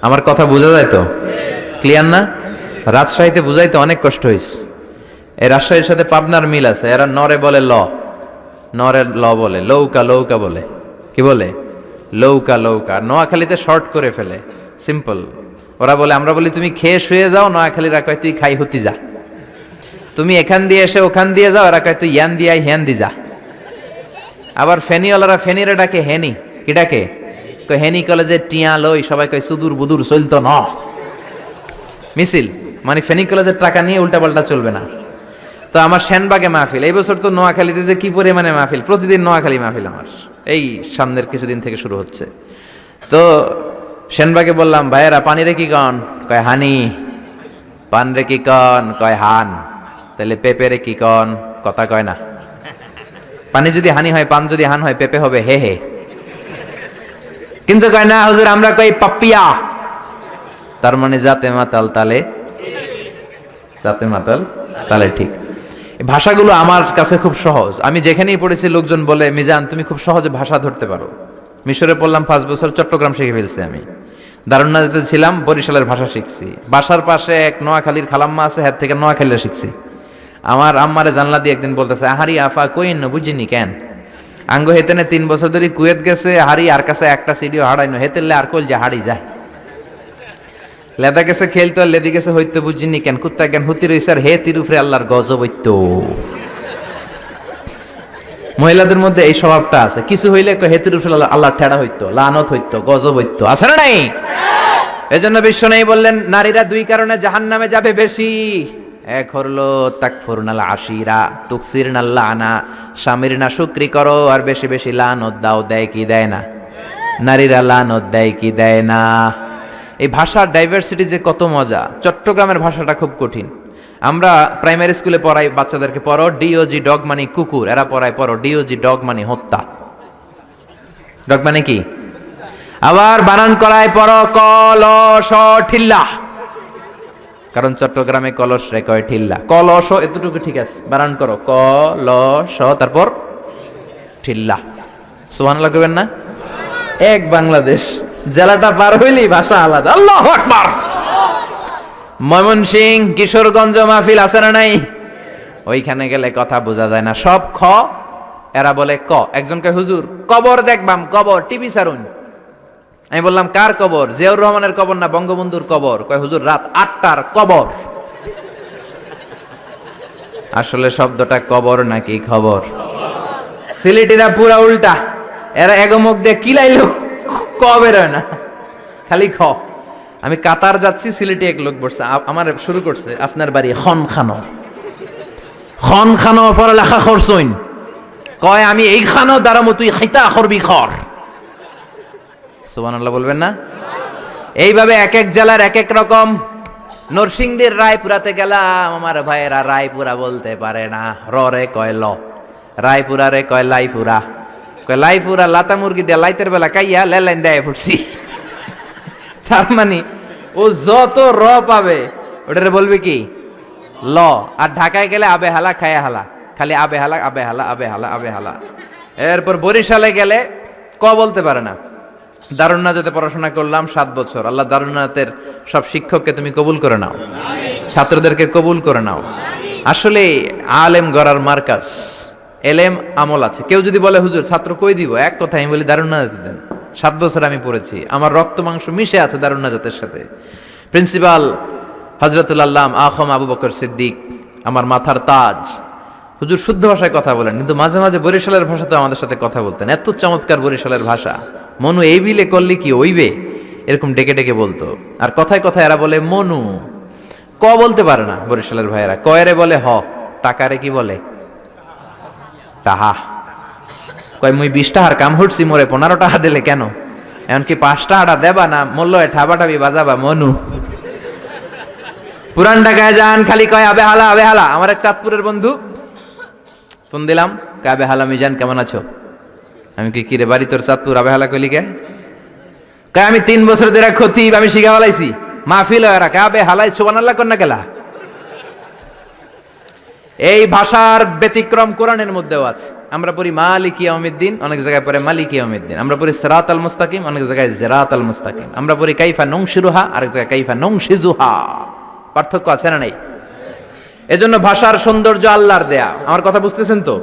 আমার কথা বোঝা যায় তো? ক্লিয়ার না? রাজশাহীতে বুঝাইতে অনেক কষ্ট হয়েছে। এই রাজশাহীর সাথে পাবনার মিল আছে। এরা নরে বলে ল, নরের ল বলে, লৌকা লৌকা বলে। কি বলে? লৌকা লৌকা। নোয়াখালীতে শর্ট করে ফেলে, সিম্পল। ওরা বলে, আমরা বলি তুমি খেয়ে শুয়ে যাও, নোয়াখালীরা কয় তুই খাই হতি যা। তুমি এখান দিয়ে এসে ওখান দিয়ে যাও, এরা কয় তুই ইয়ান দিয়ে হ্যান দি যা। আবার ফেনিওয়ালারা ফেনিরে ডাকে হেনি। কি ডাকে? হেনি কলেজে টিয়া লই, সবাই কয় সুদূর বুদুর চলতো ন মিছিল, মানে ফেনী কলেজের টাকা নিয়ে উল্টাপাল্টা চলবে না। তো আমার সেনবাগে মাহফিল, এই বছর তো নোয়াখালীতে যে কি পরিমাণে মাহফিল, প্রতিদিন নোয়াখালী মাহফিল আমার এই সামনের কিছুদিন থেকে শুরু হচ্ছে। তো সেনবাগে বললাম, ভাইয়েরা পানি রে কি কন? কয় হানি। পান রে কি কন? কয় হান। তাহলে পেঁপে রে কি কন? কথা কয় না। পানি যদি হানি হয়, পান যদি হান হয়, পেঁপে হবে হে হে। কিন্তু কয় না হুজুর, আমরা কই পাপ্পিয়া। তার মানে জাতে মাতাল তালে, জাতে মাতাল তালে ঠিক। ভাষাগুলো আমার কাছে খুব সহজ। আমি যেখানেই পড়েছি লোকজন বলে, মিজান তুমি খুব সহজে ভাষা ধরতে পারো। মিশরে পড়লাম 5 বছর, চট্টগ্রাম শিখে ফেলছি আমি। দারুন্নাতে ছিলাম, বরিশালের ভাষা শিখছি। বাসার পাশে এক নোয়াখালীর খালাম্মা আছে, হাত থেকে নোয়াখালীরা শিখছি। আমার আম্মারে জানলা দিয়ে একদিন বলতেছে, আহারি আফা কইন বুঝিনি কেন আঙ্গ হেতেনে 3 বছর ধরে কুয়েত গেছে, হারি আর কাছে একটা সিডিও হারাইনো, হেতেলে আর কল যে হারি যায়। লেদা গেছে খেলতো, আর লেদি গেছে হইতো বুঝিনি কেন, কুত্তা জ্ঞান হুতি রইছে আর হে তিরুফরে আল্লাহর গজব হইতো। মহিলাদের মধ্যে এই স্বভাবটা আছে, কিছু হইলে হে তিরুফরে আল্লাহ ঠেড়া হইতো, লানত হইতো, গজব হইতো, আছে না নাই? এজন্য বিশ্ব নেই বললেন, নারীরা 2 কারণে জাহান্নামে যাবে বেশি। এক হলো তাকফুরনাল আশিরা, তুকসিরনাল লানা, স্বামীর না শুকরি করো আর বেশি বেশি লানত দাও। দেয় কি দেয় না? নারীরা লানত দেয় কি দেয় না? এই ভাষার ডাইভার্সিটি যে কত মজা। চট্টগ্রামের ভাষাটা খুব কঠিন। আমরা প্রাইমারি স্কুলে পড়াই বাচ্চাদেরকে, পড়ো ডিওজি ডগ মানে কুকুর, এরা পড়ায় পড়ো ডিওজি ডগ মানে হত্যা। ডগ মানে কি? আবার বানান করায় পড়ো কলস ঠিল্লা, কারণ চট্টগ্রামে কলস রে কয় ঠিল্লা। কলস এতটুকু ঠিক আছে, বানান করো কলস, তারপর ঠিল্লা। সুবহানাল্লাহ কইবেন না? এক বাংলাদেশ, জেলাটা পার হইলেই ভাষা আলাদা। আল্লাহু আকবার। ময়মনসিংহ, কিশোরগঞ্জ মাহফিল আছে না নাই? ওইখানে গেলে কথা বোঝা যায় না, সব খ, এরা বলে ক। একজন কয় হুজুর কবর দেখবাম, কবর টিভি সারুন। আমি বললাম কার কবর? জিয়াউর রহমানের কবর না বঙ্গবন্ধুর কবর? কয় হুজুর রাত 8টার কবর। আসলে শব্দটা কবর নাকি খবর? সিলেটিরা পুরা উল্টা, এরা এগমুখ দিয়ে কিলাইলো ক বের হয় না, খালি খ। আমি কাতার যাচ্ছি, সিলেটি এক লোক বসছে, আমার শুরু করছে, আপনার বাড়ি খন খানো, খন খানো পড়ালেখা করছইন? কয় আমি এই খানো দাঁড়ামো, তুই খাইতা করবি খর। সুবহানাল্লাহ বলবেন না? এইভাবে এক এক জেলার এক এক রকম। নরসিংদীর রায়পুরাতে গেলাম, আমার ভাইয়েরা রায়পুরা বলতে পারে না, রে কয় ল, রায়পুরা রে কয় লাইপুরা, কয় লাইপুরা লাতা মুরগি দিয়ে লাইতের বেলা কাইয়া লেলাইন দেয় ফুটছি। তার মানে ও যত র পাবে ওটারে বলবে কি ল। আর ঢাকায় গেলে আবে হালা খায়া হালা, খালি আবে হালা আবে হালা আবে হালা আবে হালা। এরপর বরিশালে গেলে ক বলতে পারে না। দারুন্নাতে পড়াশোনা করলাম 7 বছর। আল্লাহ দারুন্নাতের সব শিক্ষককে তুমি কবুল করে নাও, ছাত্রদেরকে কবুল করে নাও। আসলে আলেম গড়ার মার্কাজ, এলেম আমল আছে। কেউ যদি বলে হুজুর ছাত্র কই দিব, এক কথা আমি বলি দারুন্নাতে দেন। 7 বছর আমি পড়েছি, আমার রক্ত মাংস মিশে আছে দারুন্নাতের সাথে। প্রিন্সিপাল হযরতুল আল্লাম আখম আবু বকর সিদ্দিক আমার মাথার তাজ। হুজুর শুদ্ধ ভাষায় কথা বলেন, কিন্তু মাঝে মাঝে বরিশালের ভাষাতে আমাদের সাথে কথা বলতেন। এত চমৎকার বরিশালের ভাষা, মনু এই বিলে করলে কি ওইবে, এরকম ডেকে ডেকে বলতো। আর কথায় কথায় এরা বলে মনু, ক বলতে পারে না বরিশালের ভাইয়েরা। কয়রে বলে হ, টাকারে কি বলে টাহা। কয় মুই 20 টাকার কাম হটছি, মোরে 15 টাকা দিলে কেন? এমনকি 5 টাকাটা দেবা না, মূল্য ঠাবাটাবি বাজাবা মনু। পুরান ঢাকায় যান, খালি কয় আবে হালা আবে হালা। আমার এক চাঁদপুরের বন্ধু, ফোন দিলাম, কয় আবে হালা মিজান কেমন আছো? আমি কি রে বাড়ি তোর চাঁদপুর, আবে হালা কইলি কে? কয় আমি 3 বছর ধরে খতিব, আমি শিখা ফেলাইছি, মাহফিল হয় রাখা আবে হালাই সুবহানাল্লাহ কর না গেলা। এই ভাষার ব্যতিক্রম কোরআনের মধ্যেও আছে। আমরা পড়ি মালিকি ইয়াউমিদ্দিন, অনেক জায়গায় পড়ে মালিকি ইয়াউমিদ্দিন। আমরা পড়ি সিরাতাল মুস্তাকিম, অনেক জায়গায় জিরাতাল মুস্তাকিম। আমরা পড়ি কাইফা নংশিরুহা, আরেক জায়গায় কাইফা নংশিজুহা। পার্থক্য আছে না নাই? এজন্য ভাষার সৌন্দর্য আল্লাহর দেয়া। আমার কথা বুঝতেছেন তো?